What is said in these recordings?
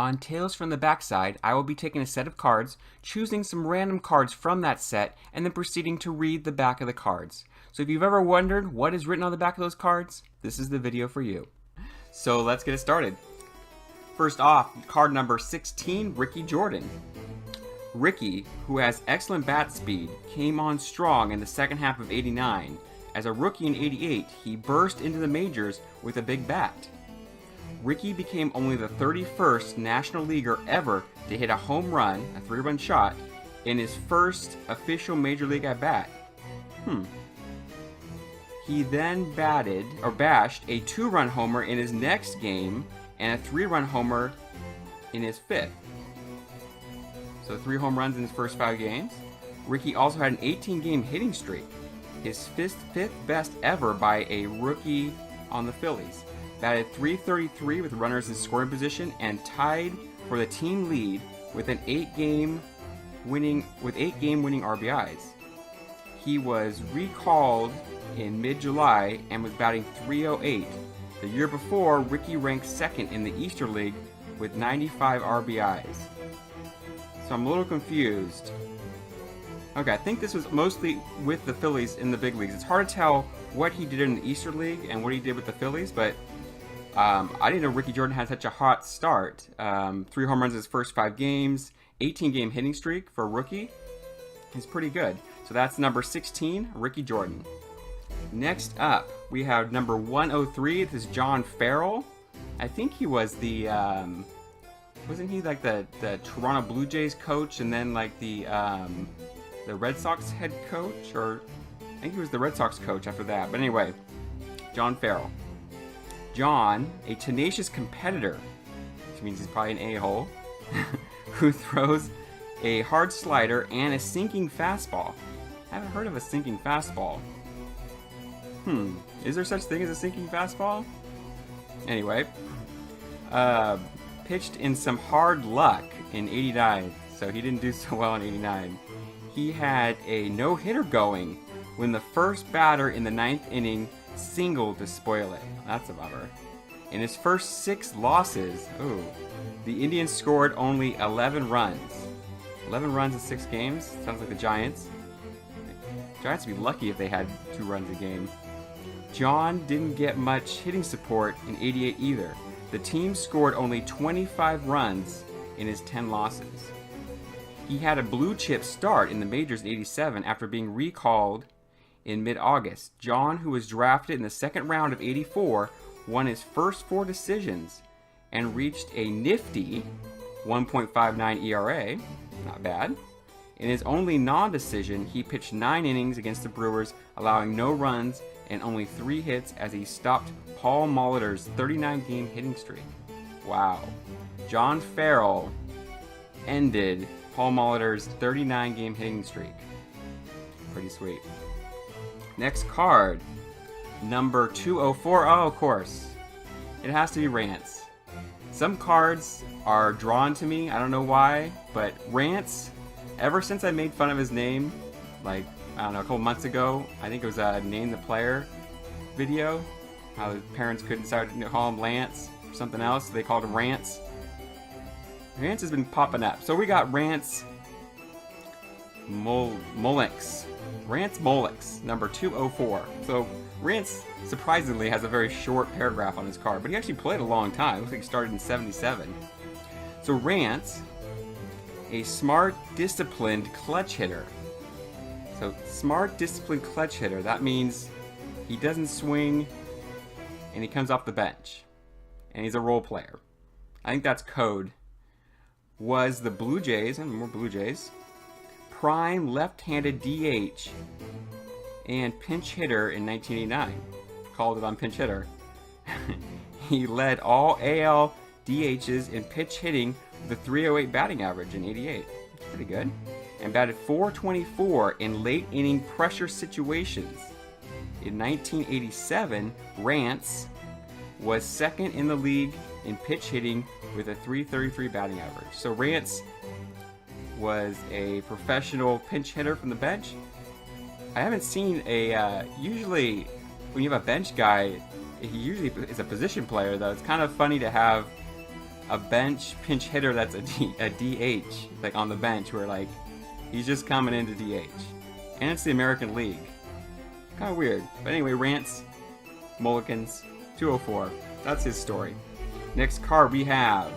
On Tales from the Backside, I will be taking a set of cards, choosing some random cards from that set, and then proceeding to read the back of the cards. So if you've ever wondered what is written on the back of those cards, this is the video for you. So let's get it started. First off, card number 16, Ricky Jordan. Ricky, who has excellent bat speed, came on strong in the second half of '89. As a rookie in '88, he burst into the majors with a big bat. Ricky became only the 31st National Leaguer ever to hit a home run, a 3-run shot, in his first official Major League at-bat. He then bashed a 2-run homer in his next game and a 3-run homer in his fifth. So 3 home runs in his first 5 games. Ricky also had an 18-game hitting streak, his fifth best ever by a rookie on the Phillies. Batted .333 with runners in scoring position and tied for the team lead with an 8-game winning RBIs. He was recalled in mid-July and was batting .308. The year before, Ricky ranked second in the Eastern League with 95 RBIs. So I'm a little confused. Okay, I think this was mostly with the Phillies in the big leagues. It's hard to tell what he did in the Eastern League and what he did with the Phillies, but I didn't know Ricky Jordan had such a hot start. 3 home runs in his first 5 games, 18-game hitting streak for a rookie. He's pretty good. So that's number 16, Ricky Jordan. Next up, we have number 103. This is John Farrell. I think he was the, wasn't he like the Toronto Blue Jays coach and then like the Red Sox head coach? Or I think he was the Red Sox coach after that. But anyway, John Farrell. John, a tenacious competitor, which means he's probably an a-hole, who throws a hard slider and a sinking fastball. I haven't heard of a sinking fastball. Is there such thing as a sinking fastball? Anyway, pitched in some hard luck in '89, so he didn't do so well in '89. He had a no-hitter going when the first batter in the 9th inning singled to spoil it. That's a bummer. In his first 6 losses, the Indians scored only 11 runs. 11 runs in 6 games? Sounds like the Giants. Giants would be lucky if they had 2 runs a game. John didn't get much hitting support in '88 either. The team scored only 25 runs in his 10 losses. He had a blue chip start in the majors in '87 after being recalled in mid-August. John, who was drafted in the second round of '84, won his first 4 decisions and reached a nifty 1.59 ERA. Not bad. In his only non-decision, he pitched 9 innings against the Brewers, allowing no runs and only 3 hits as he stopped Paul Molitor's 39-game hitting streak. Wow. John Farrell ended Paul Molitor's 39-game hitting streak. Pretty sweet. Next card, number 204. Oh, of course. It has to be Rance. Some cards are drawn to me. I don't know why, but Rance, ever since I made fun of his name, like, I don't know, a couple months ago, I think it was a Name the Player video, how his parents couldn't decide to call him Lance or something else, so they called him Rance. Rance has been popping up. So we got Rance Mullix. Rance Mullix, number 204. So Rance surprisingly has a very short paragraph on his card, but he actually played a long time. It looks like he started in '77. So Rance, a smart, disciplined clutch hitter. So smart, disciplined clutch hitter. That means he doesn't swing and he comes off the bench. And he's a role player. I think that's code. Was the Blue Jays, and more Blue Jays, prime left-handed DH and pinch hitter in 1989. Called it on pinch hitter. He led all AL DHs in pitch hitting with a .308 batting average in '88. That's pretty good. And batted .424 in late inning pressure situations. In 1987, Rance was second in the league in pitch hitting with a .333 batting average. So Rance was a professional pinch hitter from the bench. I haven't seen a, usually when you have a bench guy, he usually is a position player though. It's kind of funny to have a bench pinch hitter that's a DH, like on the bench, where like he's just coming into DH. And it's the American League. Kind of weird. But anyway, rants, mulligans, 204. That's his story. Next card we have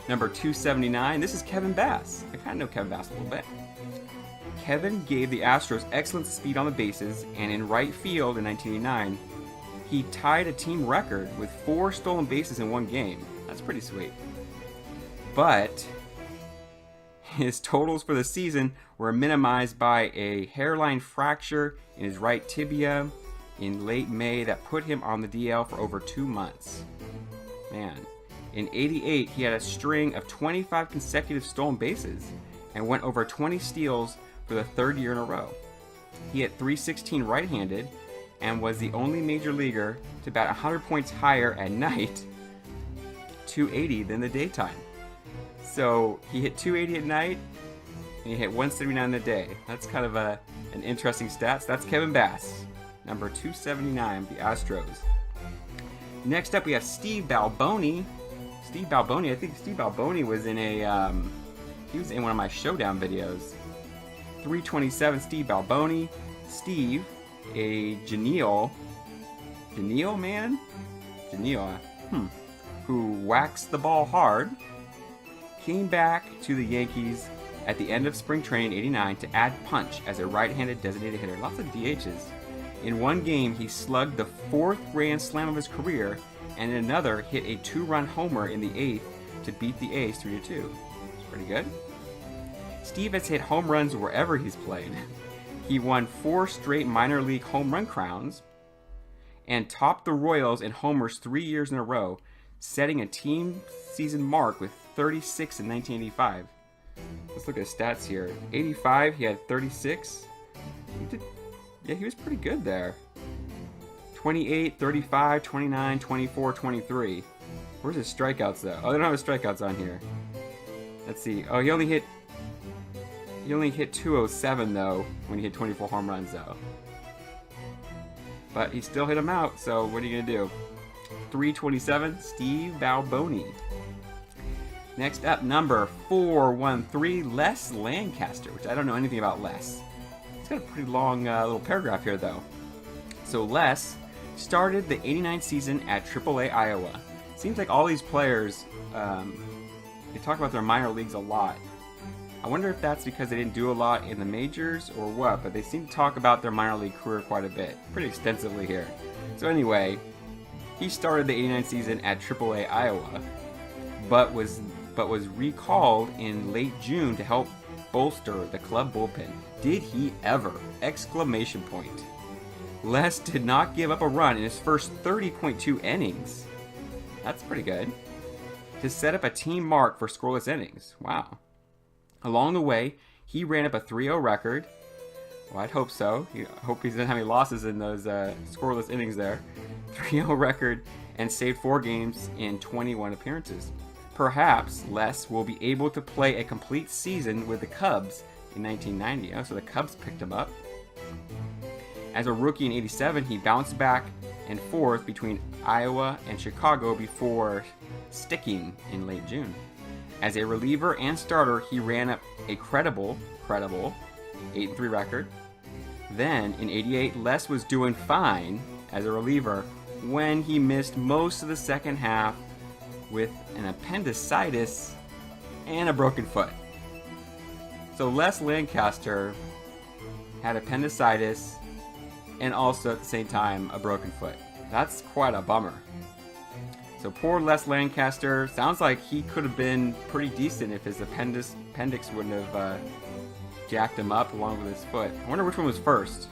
number 279. This is Kevin Bass. I kind of know Kevin Bass a little bit. Kevin gave the Astros excellent speed on the bases, and in right field in 1989, he tied a team record with 4 stolen bases in one game. That's pretty sweet. But his totals for the season were minimized by a hairline fracture in his right tibia in late May that put him on the DL for over 2 months. Man. In 88, he had a string of 25 consecutive stolen bases and went over 20 steals for the 3rd year in a row. He hit .316 right-handed and was the only major leaguer to bat 100 points higher at night, 280, than the daytime. So he hit 280 at night and he hit 179 in the day. That's kind of an interesting stat. So that's Kevin Bass, number 279, the Astros. Next up, we have Steve Balboni. Steve Balboni, I think Steve Balboni was in he was in one of my Showdown videos. 327, Steve Balboni. Steve, a genial man? Genial, who whacks the ball hard, came back to the Yankees at the end of spring training in 89 to add punch as a right-handed designated hitter. Lots of DHs. In one game, he slugged the 4th grand slam of his career, and in another hit a 2-run homer in the 8th to beat the A's 3-2. It's pretty good. Steve has hit home runs wherever he's played. He won 4 straight minor league home run crowns and topped the Royals in homers 3 years in a row, setting a team season mark with 36 in 1985. Let's look at his stats here. 85, he had 36. He was pretty good there. 28, 35, 29, 24, 23. Where's his strikeouts though? Oh, they don't have his strikeouts on here. Let's see. Oh, he only hit 207 though when he hit 24 home runs though. But he still hit them out, so what are you gonna do? 327, Steve Balboni. Next up, number 413, Les Lancaster, which I don't know anything about Les. It's got a pretty long little paragraph here though. So Les started the 89 season at AAA Iowa. Seems like all these players, they talk about their minor leagues a lot. I wonder if that's because they didn't do a lot in the majors or what, but they seem to talk about their minor league career quite a bit, pretty extensively here. So anyway, he started the 89 season at AAA Iowa, but was recalled in late June to help bolster the club bullpen. Did he ever? Exclamation point. Les did not give up a run in his first 30.2 innings. That's pretty good. To set up a team mark for scoreless innings. Wow. Along the way, he ran up a 3-0 record. Well, I'd hope so. I hope he doesn't have any losses in those scoreless innings there. 3-0 record and saved 4 games in 21 appearances. Perhaps Les will be able to play a complete season with the Cubs in 1990. Oh, so the Cubs picked him up. As a rookie in 87, he bounced back and forth between Iowa and Chicago before sticking in late June. As a reliever and starter, he ran up a credible 8-3 record. Then, in 88, Les was doing fine as a reliever when he missed most of the second half with an appendicitis and a broken foot. So Les Lancaster had appendicitis and also at the same time a broken foot. That's quite a bummer. So poor Les Lancaster. Sounds like he could have been pretty decent if his appendix wouldn't have jacked him up along with his foot. I wonder which one was first,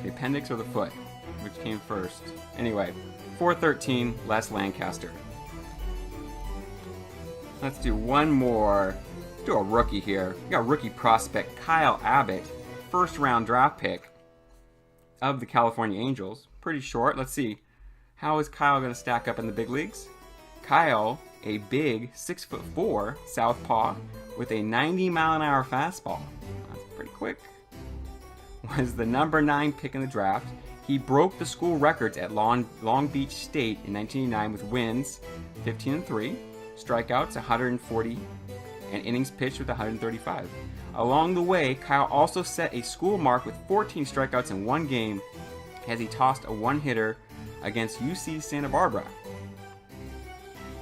the appendix or the foot, which came first. Anyway, 413, Les Lancaster. Let's do one more. Let's do a rookie here. We got rookie prospect Kyle Abbott, first round draft pick of the California Angels. Pretty short. Let's see. How is Kyle going to stack up in the big leagues? Kyle, a big 6'4" southpaw with a 90-mile-an-hour fastball. That's pretty quick. Was the number 9 pick in the draft. He broke the school records at Long Beach State in 1989 with wins 15-3. strikeouts, 140, and innings pitched with 135. Along the way, Kyle also set a school mark with 14 strikeouts in one game as he tossed a one-hitter against UC Santa Barbara.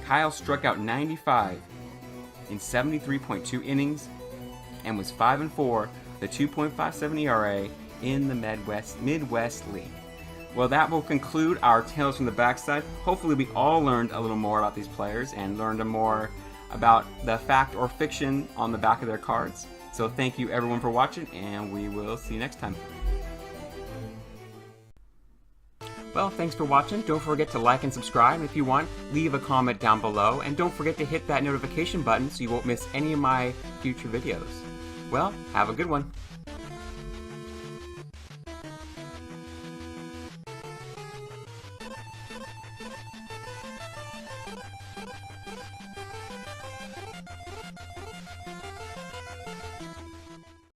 Kyle struck out 95 in 73.2 innings and was 5-4, the 2.57 ERA in the Midwest League. Well, that will conclude our Tales from the Backside. Hopefully we all learned a little more about these players and learned more about the fact or fiction on the back of their cards. So thank you everyone for watching, and we will see you next time. Well, thanks for watching. Don't forget to like and subscribe. And if you want, leave a comment down below. And don't forget to hit that notification button so you won't miss any of my future videos. Well, have a good one.